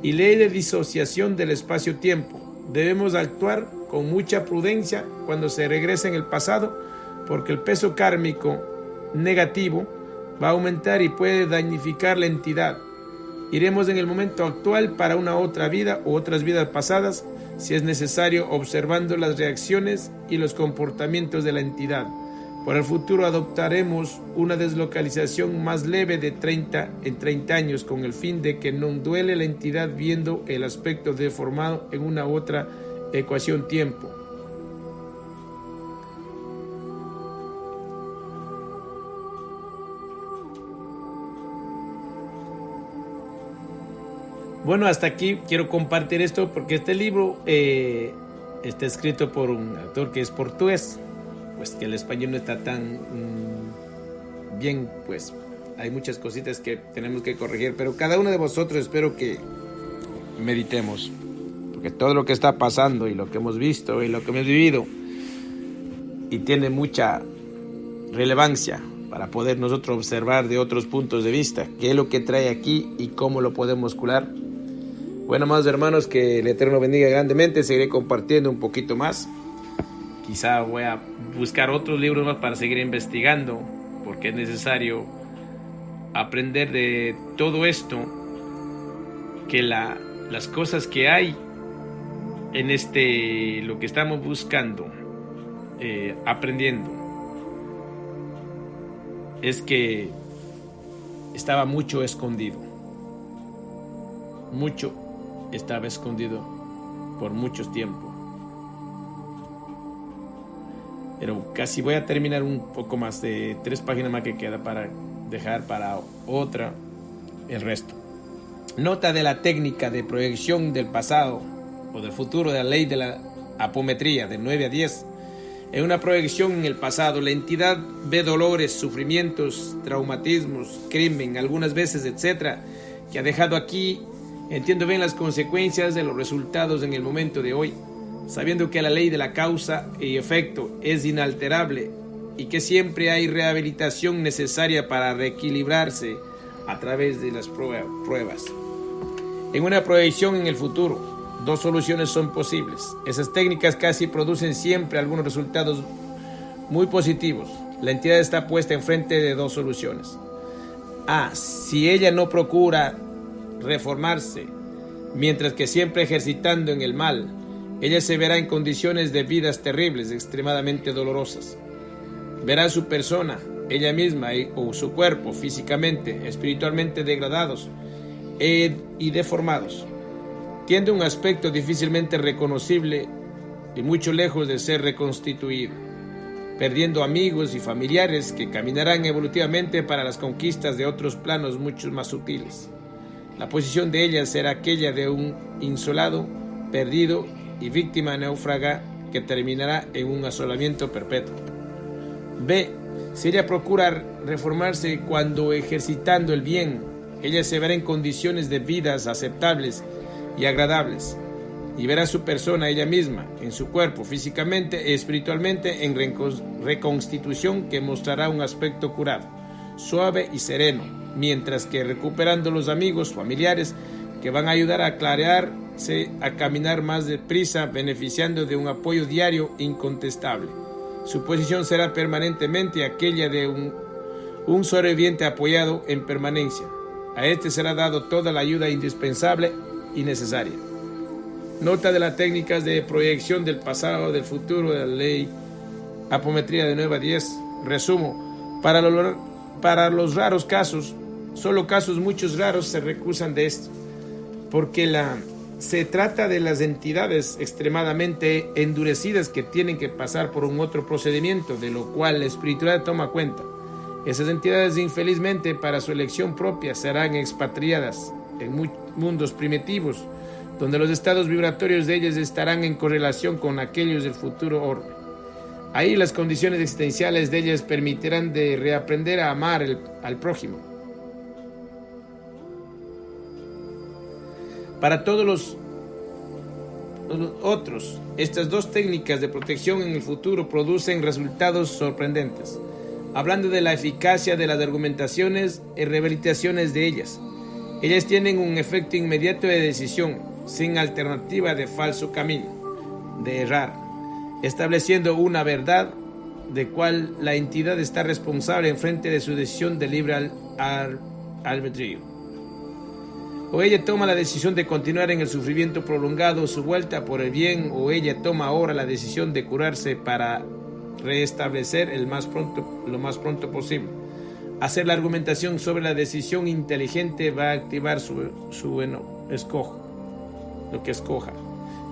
y ley de disociación del espacio-tiempo. Debemos actuar con mucha prudencia cuando se regresa en el pasado, porque el peso kármico negativo va a aumentar y puede dañificar la entidad. Iremos en el momento actual para una otra vida o otras vidas pasadas, si es necesario, observando las reacciones y los comportamientos de la entidad. Por el futuro adoptaremos una deslocalización más leve de 30 en 30 años, con el fin de que no duele la entidad viendo el aspecto deformado en una otra ecuación tiempo. Bueno, hasta aquí quiero compartir esto porque este libro está escrito por un autor que es portugués, pues que el español no está tan bien, pues hay muchas cositas que tenemos que corregir, pero cada uno de vosotros espero que meditemos, porque todo lo que está pasando y lo que hemos visto y lo que hemos vivido y tiene mucha relevancia para poder nosotros observar de otros puntos de vista qué es lo que trae aquí y cómo lo podemos curar. Bueno, amados hermanos, que el Eterno bendiga grandemente. Seguiré compartiendo un poquito más. Quizá voy a buscar otros libros más para seguir investigando, porque es necesario aprender de todo esto, que las cosas que hay en lo que estamos buscando, aprendiendo, es que estaba mucho escondido. Mucho estaba escondido por mucho tiempo. Pero casi voy a terminar un poco más de 3 páginas más que queda para dejar para otra el resto. Nota de la técnica de proyección del pasado o del futuro de la ley de la apometría de 9 a 10. En una proyección en el pasado, la entidad ve dolores, sufrimientos, traumatismos, crimen, algunas veces, etcétera, que ha dejado aquí. Entiendo bien las consecuencias de los resultados en el momento de hoy, sabiendo que la ley de la causa y efecto es inalterable y que siempre hay rehabilitación necesaria para reequilibrarse a través de las pruebas. En una proyección en el futuro, 2 soluciones son posibles. Esas técnicas casi producen siempre algunos resultados muy positivos. La entidad está puesta enfrente de 2 soluciones. A. Si ella no procura reformarse, mientras que siempre ejercitando en el mal, ella se verá en condiciones de vidas terribles, extremadamente dolorosas. Verá su persona, ella misma o su cuerpo físicamente, espiritualmente degradados y deformados. Tiene un aspecto difícilmente reconocible y mucho lejos de ser reconstituido, perdiendo amigos y familiares que caminarán evolutivamente para las conquistas de otros planos mucho más sutiles. La posición de ella será aquella de un insolado, perdido y víctima náufraga que terminará en un asolamiento perpetuo. B. Si ella procura reformarse cuando ejercitando el bien, ella se verá en condiciones de vidas aceptables y agradables, y verá su persona ella misma, en su cuerpo, físicamente y espiritualmente, en reconstitución que mostrará un aspecto curado, suave y sereno, mientras que recuperando los amigos, familiares, que van a ayudar a clarearse, a caminar más deprisa, beneficiando de un apoyo diario incontestable. Su posición será permanentemente aquella de un un sobreviviente apoyado en permanencia. A este será dado toda la ayuda indispensable y necesaria. Nota de las técnicas de proyección del pasado, del futuro, de la ley apometría de 9 a 10. Resumo, para los raros casos, solo casos muchos raros se recusan de esto, porque se trata de las entidades extremadamente endurecidas que tienen que pasar por un otro procedimiento, de lo cual la espiritualidad toma cuenta. Esas entidades, infelizmente, para su elección propia, serán expatriadas en mundos primitivos, donde los estados vibratorios de ellas estarán en correlación con aquellos del futuro orbe. Ahí las condiciones existenciales de ellas permitirán de reaprender a amar al prójimo. Para todos los otros, estas dos técnicas de protección en el futuro producen resultados sorprendentes, hablando de la eficacia de las argumentaciones y rehabilitaciones de ellas. Ellas tienen un efecto inmediato de decisión, sin alternativa de falso camino, de errar, estableciendo una verdad de cual la entidad está responsable en frente de su decisión de libre albedrío. O ella toma la decisión de continuar en el sufrimiento prolongado su vuelta por el bien, o ella toma ahora la decisión de curarse para restablecer lo más pronto posible. Hacer la argumentación sobre la decisión inteligente va a activar lo que escoja.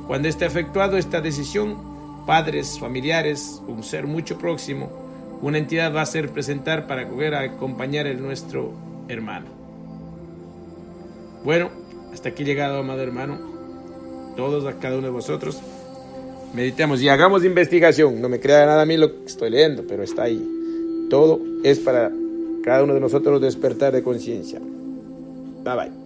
Cuando esté efectuado esta decisión, padres, familiares, un ser mucho próximo, una entidad va a ser presentar para acompañar a nuestro hermano. Bueno, hasta aquí llegado, amado hermano. Todos, a cada uno de vosotros, meditemos y hagamos investigación. No me crea nada a mí lo que estoy leyendo, pero está ahí. Todo es para cada uno de nosotros despertar de conciencia. Bye bye.